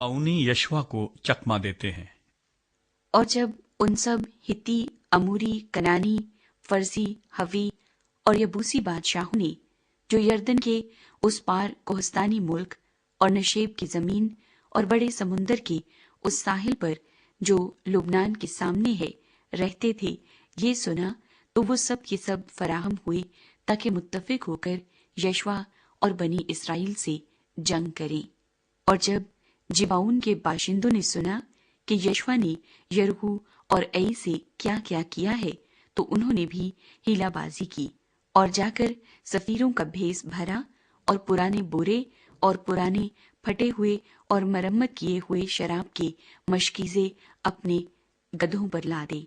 अउनी यशवा को चकमा देते हैं। और जब उन सब हित्ती, अमूरी, कनानी, फर्जी, हवी और यबूसी बादशाहों ने जो यरदन के उस पार कोहस्तानी मुल्क और नशेब की जमीन और बड़े समुंदर के उस साहिल पर जो लुबनान के सामने है रहते थे, ये सुना तो वो सब के सब फराहम हुए ताकि मुत्तफिक होकर यशवा और बनी इसराइल से जंग करें। और जब जिबाउन के बाशिंदों ने सुना कि यशवा ने यरहू और ऐ से क्या क्या किया है, तो उन्होंने भी हीलाबाजी की और जाकर सफीरों का भेस भरा और पुराने बोरे और पुराने फटे हुए और मरम्मत किए हुए शराब के मशकीजे अपने गधों पर लादे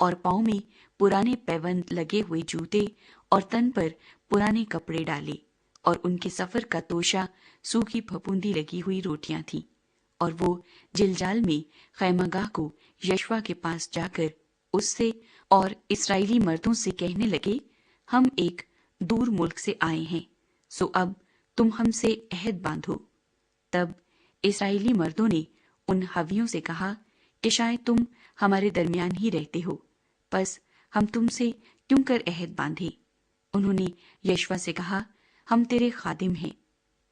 और पाँव में पुराने पैबंद लगे हुए जूते और तन पर पुराने कपड़े डाले और उनके सफर का तोशा सूखी फफूंदी लगी हुई रोटियां थीं। और वो जिलजाल में खैमागाह को यशवा के पास जाकर उससे और इस्राएली मर्दों से कहने लगे, हम एक दूर मुल्क से आए हैं, सो अब तुम हमसे अहद बांधो। तब इस्राएली मर्दों ने उन हवियों से कहा कि शायद तुम हमारे दरमियान ही रहते हो, बस हम तुमसे क्यों कर अहद बांधे। उन्होंने यशवा से कहा, हम तेरे खादिम हैं।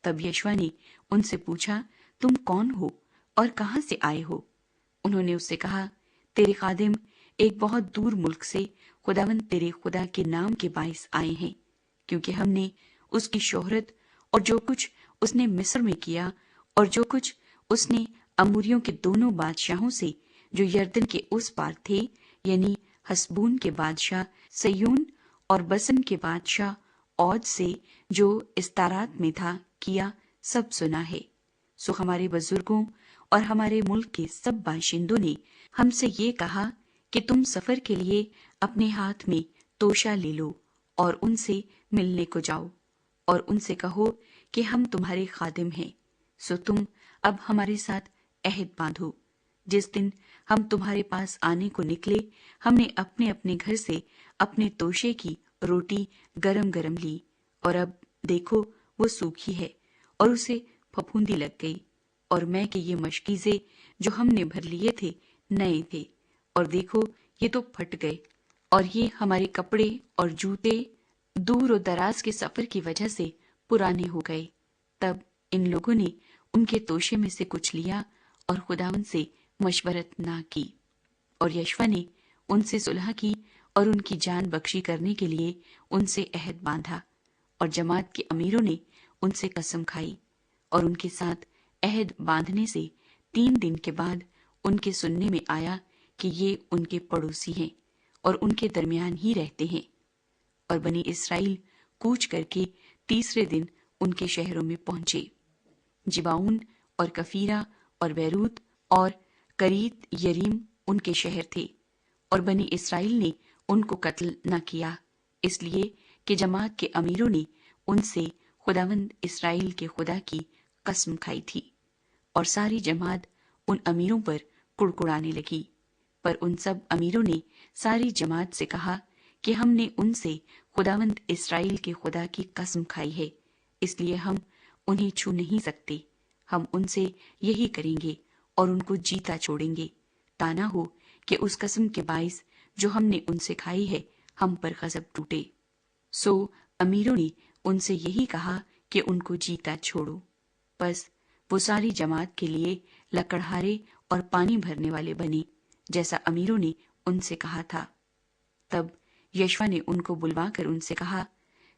तब यशवा ने उनसे पूछा, तुम कौन हो और कहाँ से आए हो? उन्होंने उससे कहा, तेरे खादिम एक बहुत दूर मुल्क से खुदावंद तेरे खुदा के नाम के बाइस आए हैं, क्योंकि हमने उसकी शोहरत और जो कुछ उसने मिस्र में किया और जो कुछ उसने अमूरियों के दोनों बादशाहों से जो यरदन के उस पार थे, यानी हसबून के बादशाह सयून और बसन के बादशाह औद से जो इस्तारात में था किया, सब सुना है। सो हमारे बुजुर्गों और हमारे मुल्क के सब बाशिंदों ने हमसे ये कहा कि तुम सफर के लिए अपने हाथ में तोशा ले लो और उनसे मिलने को जाओ और उनसे कहो कि हम तुम्हारे खादिम हैं, सो तुम अब हमारे साथ अहद बांधो। जिस दिन हम तुम्हारे पास आने को निकले, हमने अपने अपने घर से अपने तोशे की रोटी गरम गरम ली, और अब देखो वो सूखी है और उसे फफूंदी लग गई, और मैं कि ये मशकीजे जो हमने भर लिए थे नए थे, और देखो ये तो फट गए, और ये हमारे कपड़े और जूते दूर और दराज के सफर की वजह से पुराने हो गए। तब इन लोगों ने उनके तोशे में से कुछ लिया और खुदावन से मशवरत ना की। और यशवा ने उनसे सुलह की और उनकी जान बख्शी करने के लिए उनसे अहद बांधा, और जमात के अमीरों ने उनसे कसम खाई। और उनके साथ अहद बांधने से 3 दिन के बाद उनके सुनने में आया कि ये उनके पड़ोसी हैं और उनके दरमियान ही रहते हैं। और बनी इसराइल कूच करके तीसरे दिन उनके शहरों में पहुंचे। जिबाउन और कफीरा और बैरूत और करीत यरीम उनके शहर थे, और बनी इसराइल ने उनको कत्ल न किया, इसलिए कि जमात के अमीरों ने उनसे खुदावंद इसराइल के खुदा की कसम खाई थी। और सारी जमात उन अमीरों पर कुड़कुड़ाने लगी। पर उन सब अमीरों ने सारी जमात से कहा कि हमने उनसे खुदावंद इसराइल के खुदा की कसम खाई है, इसलिए हम उन्हें छू नहीं सकते। हम उनसे यही करेंगे और उनको जीता छोड़ेंगे, ताना हो कि उस कसम के बाइस जो हमने उनसे खाई है हम पर गजब टूटे। सो अमीरों ने उनसे यही कहा कि उनको जीता छोड़ो। बस वो सारी जमात के लिए लकड़हारे और पानी भरने वाले बने, जैसा अमीरों ने उनसे कहा था। तब यशवा ने उनको बुलवाकर उनसे कहा,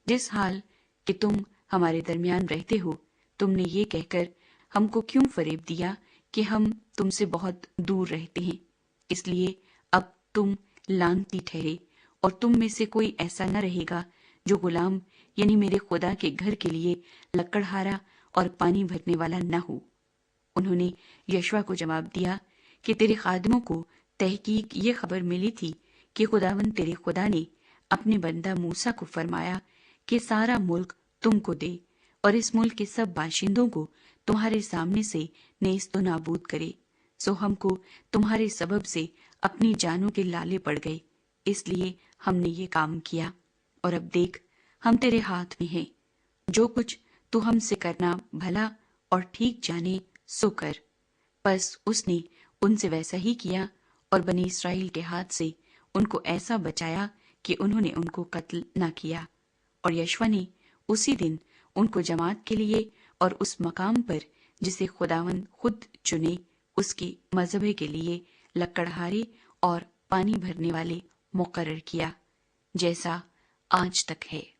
जिस हाल कि तुम हमारे दरमियान रहते हो, तुमने ये कहकर हमको क्यों फरेब दिया कि हम तुमसे बहुत दूर रहते हैं। इसलिए अब तुम लानती ठहरे, और तुम में से कोई ऐसा न रहेगा जो गुलाम यानी मेरे खुदा के घर के लिए लकड़हारा और पानी भरने वाला न हो। उन्होंने यशवा को जवाब दिया कि तेरे खादिमों को तहकीक ये खबर मिली थी कि खुदावन तेरे खुदा ने अपने बंदा मूसा को फरमाया कि सारा मुल्क तुमको दे, और इस मुल्क के सब बाशिंदों को तुम्हारे सामने से नेस्तो नाबूद करे। सो हमको तुम्हारे सबब से अपनी जानों के लाले पड़ गए, इसलिए हमने ये काम किया। और अब देख, हम तेरे हाथ में हैं, जो कुछ तू हमसे करना भला और ठीक जाने सो कर। پس اس نے ان سے ویسا ہی کیا اور بنی اسرائیل کے ہاتھ سے ان کو ایسا بچایا کہ انہوں نے ان کو قتل نہ کیا۔ اور یشوع نے اسی دن ان کو جماعت کے لیے اور اس مقام پر جسے خداوند خود چنے اس کی مذبح کے لیے لکڑہارے اور پانی بھرنے والے مقرر کیا، جیسا آج تک ہے۔